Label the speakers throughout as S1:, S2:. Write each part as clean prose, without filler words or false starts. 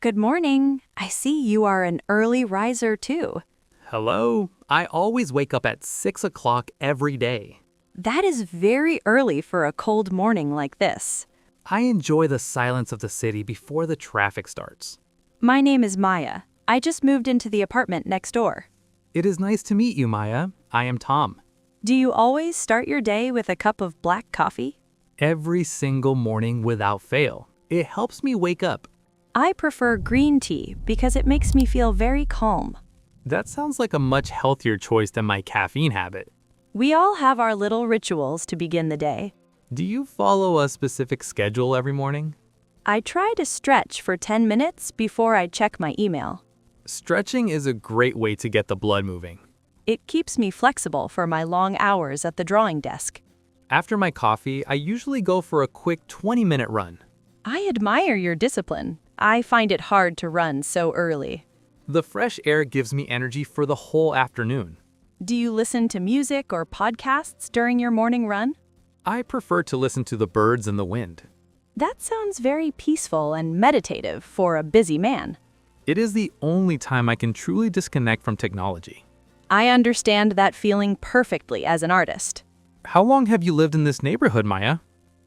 S1: Good morning. I see you are an early riser too.
S2: Hello. I always wake up at 6 o'clock every day.
S1: That is very early for a cold morning like this.
S2: I enjoy the silence of the city before the traffic starts.
S1: My name is Maya. I just moved into the apartment next door.
S2: It is nice to meet you, Maya. I am Tom.
S1: Do you always start your day with a cup of black coffee?
S2: Every single morning without fail. It helps me wake up.
S1: I prefer green tea because it makes me feel very calm.
S2: That sounds like a much healthier choice than my caffeine habit.
S1: We all have our little rituals to begin the day.
S2: Do you follow a specific schedule every morning?
S1: I try to stretch for 10 minutes before I check my email.
S2: Stretching is a great way to get the blood moving.
S1: It keeps me flexible for my long hours at the drawing desk.
S2: After my coffee, I usually go for a quick 20-minute run.
S1: I admire your discipline. I find it hard to run so early.
S2: The fresh air gives me energy for the whole afternoon.
S1: Do you listen to music or podcasts during your morning run?
S2: I prefer to listen to the birds and the wind.
S1: That sounds very peaceful and meditative for a busy man.
S2: It is the only time I can truly disconnect from technology.
S1: I understand that feeling perfectly as an artist.
S2: How long have you lived in this neighborhood, Maya?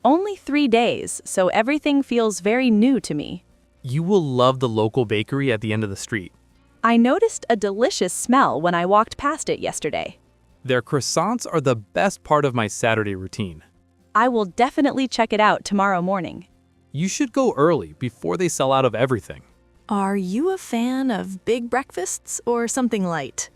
S1: Only 3 days, so everything feels very new to me.
S2: You will love the local bakery at the end of the street.
S1: I noticed a delicious smell when I walked past it yesterday.
S2: Their croissants are the best part of my Saturday routine.
S1: I will definitely check it out tomorrow morning.
S2: You should go early before they sell out of everything.
S3: Are you a fan of big breakfasts or something light?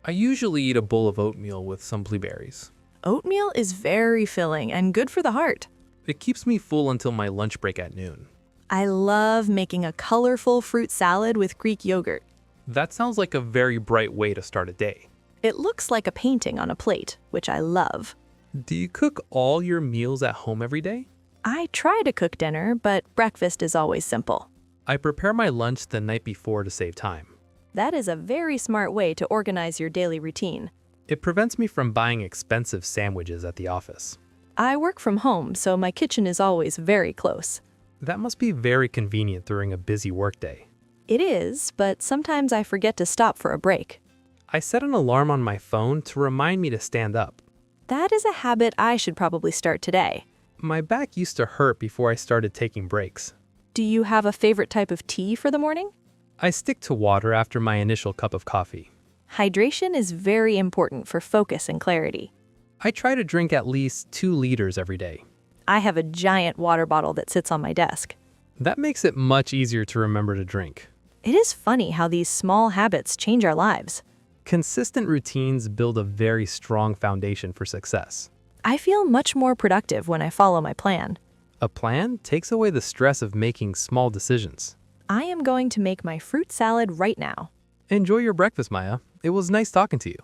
S2: I usually eat a bowl of oatmeal with some blueberries.
S3: Oatmeal is very filling and good for the heart.
S2: It keeps me full until my lunch break at noon.
S3: I love making a colorful fruit salad with Greek yogurt.
S2: That sounds like a very bright way to start a day.
S3: It looks like a painting on a plate, which I love.
S2: Do you cook all your meals at home every day?
S3: I try to cook dinner, but breakfast is always simple.
S2: I prepare my lunch the night before to save time.
S3: That is a very smart way to organize your daily routine.
S2: It prevents me from buying expensive sandwiches at the office.
S3: I work from home, so my kitchen is always very close.
S2: That must be very convenient during a busy workday.
S3: It is, but sometimes I forget to stop for a break.
S2: I set an alarm on my phone to remind me to stand up.
S3: That is a habit I should probably start today.
S2: My back used to hurt before I started taking breaks.
S3: Do you have a favorite type of tea for the morning?
S2: I stick to water after my initial cup of coffee.
S3: Hydration is very important for focus and clarity.
S2: I try to drink at least 2 liters every day.
S3: I have a giant water bottle that sits on my desk.
S2: That makes it much easier to remember to drink.
S3: It is funny how these small habits change our lives.
S2: Consistent routines build a very strong foundation for success.
S3: I feel much more productive when I follow my plan.
S2: A plan takes away the stress of making small decisions.
S3: I am going to make my fruit salad right now.
S2: Enjoy your breakfast, Maya. It was nice talking to you.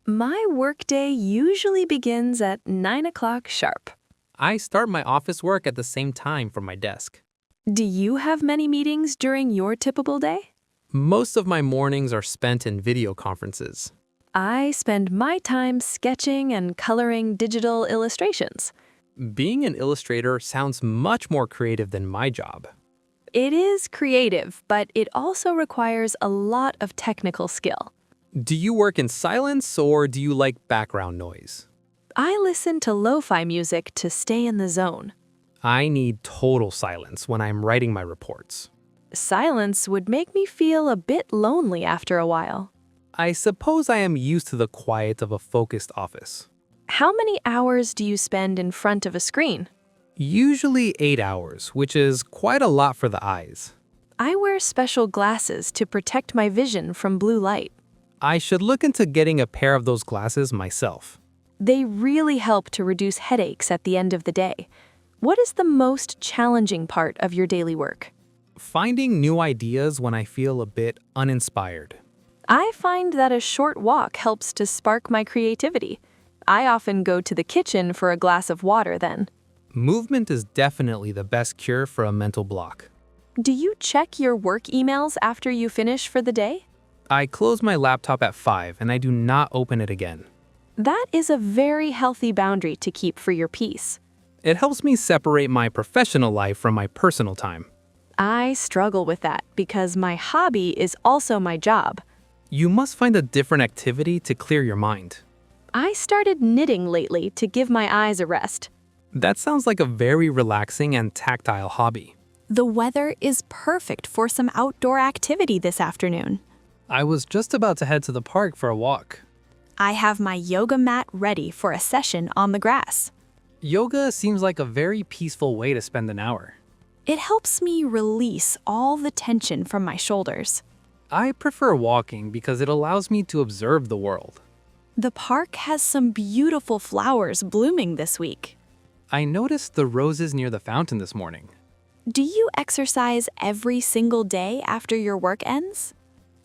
S3: My workday usually begins at 9 o'clock sharp.
S2: I start my office work at the same time from my desk.
S3: Do you have many meetings during your typical day?
S2: Most of my mornings are spent in video conferences.
S3: I spend my time sketching and coloring digital illustrations.
S2: Being an illustrator sounds much more creative than my job.
S3: It is creative, but it also requires a lot of technical skill.
S2: Do you work in silence or do you like background noise?
S3: I listen to lo-fi music to stay in the zone.
S2: I need total silence when I'm writing my reports.
S3: Silence would make me feel a bit lonely after a while.
S2: I suppose I am used to the quiet of a focused office.
S3: How many hours do you spend in front of a screen?
S2: Usually 8 hours, which is quite a lot for the eyes.
S3: I wear special glasses to protect my vision from blue light.
S2: I should look into getting a pair of those glasses myself.
S3: They really help to reduce headaches at the end of the day. What is the most challenging part of your daily work?
S2: Finding new ideas when I feel a bit uninspired.
S3: I find that a short walk helps to spark my creativity. I often go to the kitchen for a glass of water then.
S2: Movement is definitely the best cure for a mental block.
S3: Do you check your work emails after you finish for the day?
S2: I close my laptop at 5 and I do not open it again.
S3: That is a very healthy boundary to keep for your peace.
S2: It helps me separate my professional life from my personal time.
S3: I struggle with that because my hobby is also my job.
S2: You must find a different activity to clear your mind.
S3: I started knitting lately to give my eyes a rest.
S2: That sounds like a very relaxing and tactile hobby.
S3: The weather is perfect for some outdoor activity this afternoon.
S2: I was just about to head to the park for a walk.
S3: I have my yoga mat ready for a session on the grass.
S2: Yoga seems like a very peaceful way to spend an hour.
S3: It helps me release all the tension from my shoulders.
S2: I prefer walking because it allows me to observe the world.
S3: The park has some beautiful flowers blooming this week.
S2: I noticed the roses near the fountain this morning.
S3: Do you exercise every single day after your work ends?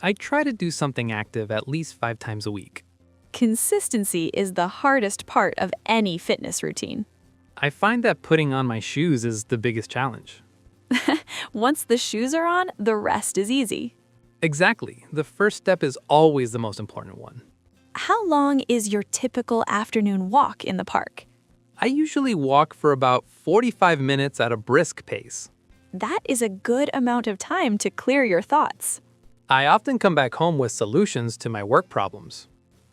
S2: I try to do something active at least 5 times a week.
S3: Consistency is the hardest part of any fitness routine.
S2: I find that putting on my shoes is the biggest challenge.
S3: Once the shoes are on, the rest is easy.
S2: Exactly. The first step is always the most important one.
S3: How long is your typical afternoon walk in the park?
S2: I usually walk for about 45 minutes at a brisk pace.
S3: That is a good amount of time to clear your thoughts.
S2: I often come back home with solutions to my work problems.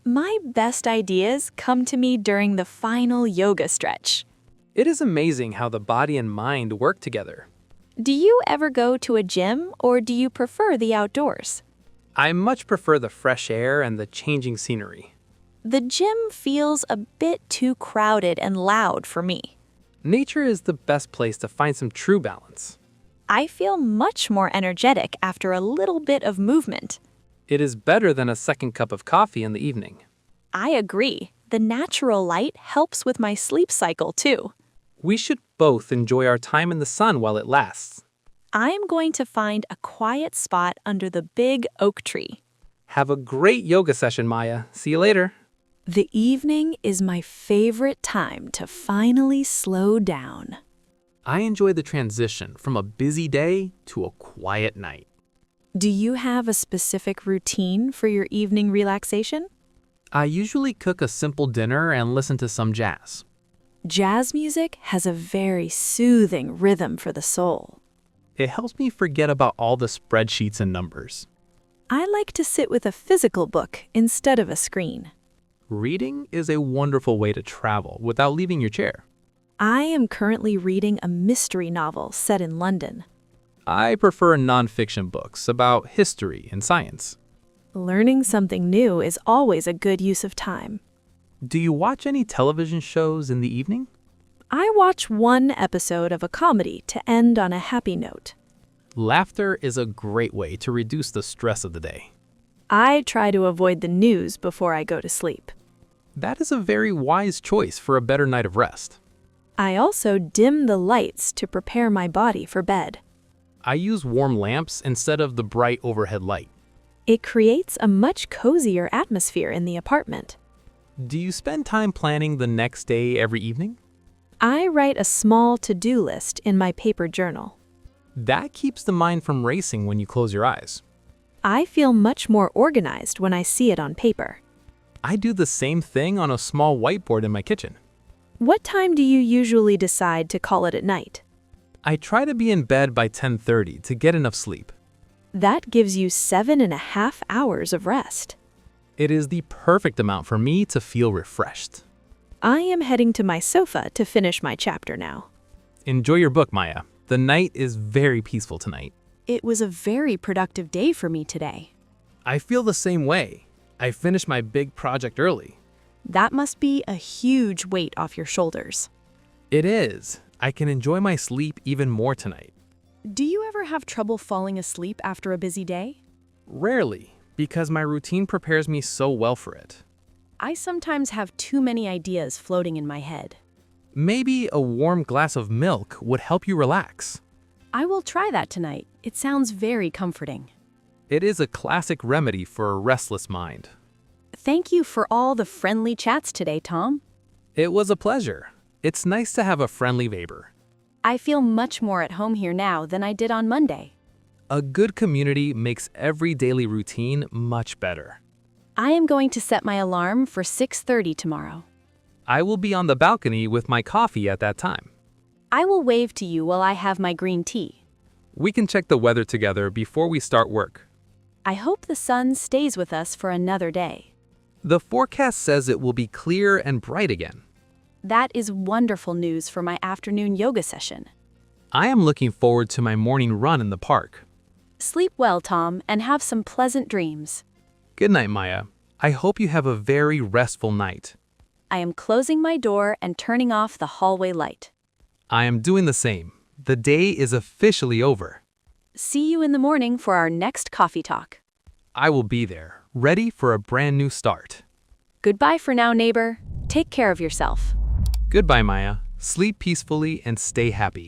S3: My best ideas come to me during the final yoga stretch.
S2: It is amazing how the body and mind work together.
S3: Do you ever go to a gym or do you prefer the outdoors?
S2: I much prefer the fresh air and the changing scenery.
S3: The gym feels a bit too crowded and loud for me.
S2: Nature is the best place to find some true balance.
S3: I feel much more energetic after a little bit of movement.
S2: It is better than a second cup of coffee in the evening.
S3: I agree. The natural light helps with my sleep cycle too.
S2: We should both enjoy our time in the sun while it lasts.
S3: I am going to find a quiet spot under the big oak tree.
S2: Have a great yoga session, Maya. See you later.
S3: The evening is my favorite time to finally slow down.
S4: I enjoy the transition from a busy day to a quiet night.
S3: Do you have a specific routine for your evening relaxation?
S4: I usually cook a simple dinner and listen to some jazz.
S3: Jazz music has a very soothing rhythm for the soul.
S4: It helps me forget about all the spreadsheets and numbers.
S3: I like to sit with a physical book instead of a screen.
S4: Reading is a wonderful way to travel without leaving your chair.
S3: I am currently reading a mystery novel set in London.
S4: I prefer nonfiction books about history and science.
S3: Learning something new is always a good use of time.
S4: Do you watch any television shows in the evening?
S3: I watch one episode of a comedy to end on a happy note.
S4: Laughter is a great way to reduce the stress of the day.
S3: I try to avoid the news before I go to sleep.
S4: That is a very wise choice for a better night of rest.
S3: I also dim the lights to prepare my body for bed.
S4: I use warm lamps instead of the bright overhead light.
S3: It creates a much cozier atmosphere in the apartment.
S4: Do you spend time planning the next day every evening?
S3: I write a small to-do list in my paper journal.
S4: That keeps the mind from racing when you close your eyes.
S3: I feel much more organized when I see it on paper.
S4: I do the same thing on a small whiteboard in my kitchen.
S3: What time do you usually decide to call it at night?
S4: I try to be in bed by 10:30 to get enough sleep.
S3: That gives you 7.5 hours of rest.
S4: It is the perfect amount for me to feel refreshed.
S3: I am heading to my sofa to finish my chapter now.
S4: Enjoy your book, Maya. The night is very peaceful tonight.
S3: It was a very productive day for me today.
S4: I feel the same way. I finished my big project early.
S3: That must be a huge weight off your shoulders.
S4: It is. I can enjoy my sleep even more tonight.
S3: Do you ever have trouble falling asleep after a busy day?
S4: Rarely, because my routine prepares me so well for it.
S3: I sometimes have too many ideas floating in my head.
S4: Maybe a warm glass of milk would help you relax.
S3: I will try that tonight. It sounds very comforting.
S4: It is a classic remedy for a restless mind.
S3: Thank you for all the friendly chats today, Tom.
S4: It was a pleasure. It's nice to have a friendly neighbor.
S3: I feel much more at home here now than I did on Monday.
S4: A good community makes every daily routine much better.
S3: I am going to set my alarm for 6:30 tomorrow.
S4: I will be on the balcony with my coffee at that time.
S3: I will wave to you while I have my green tea.
S2: We can check the weather together before we start work.
S3: I hope the sun stays with us for another day.
S4: The forecast says it will be clear and bright again.
S3: That is wonderful news for my afternoon yoga session.
S4: I am looking forward to my morning run in the park.
S3: Sleep well, Tom, and have some pleasant dreams.
S4: Good night, Maya. I hope you have a very restful night.
S3: I am closing my door and turning off the hallway light.
S4: I am doing the same. The day is officially over.
S3: See you in the morning for our next coffee talk.
S4: I will be there, ready for a brand new start.
S3: Goodbye for now, neighbor. Take care of yourself.
S4: Goodbye, Maya. Sleep peacefully and stay happy.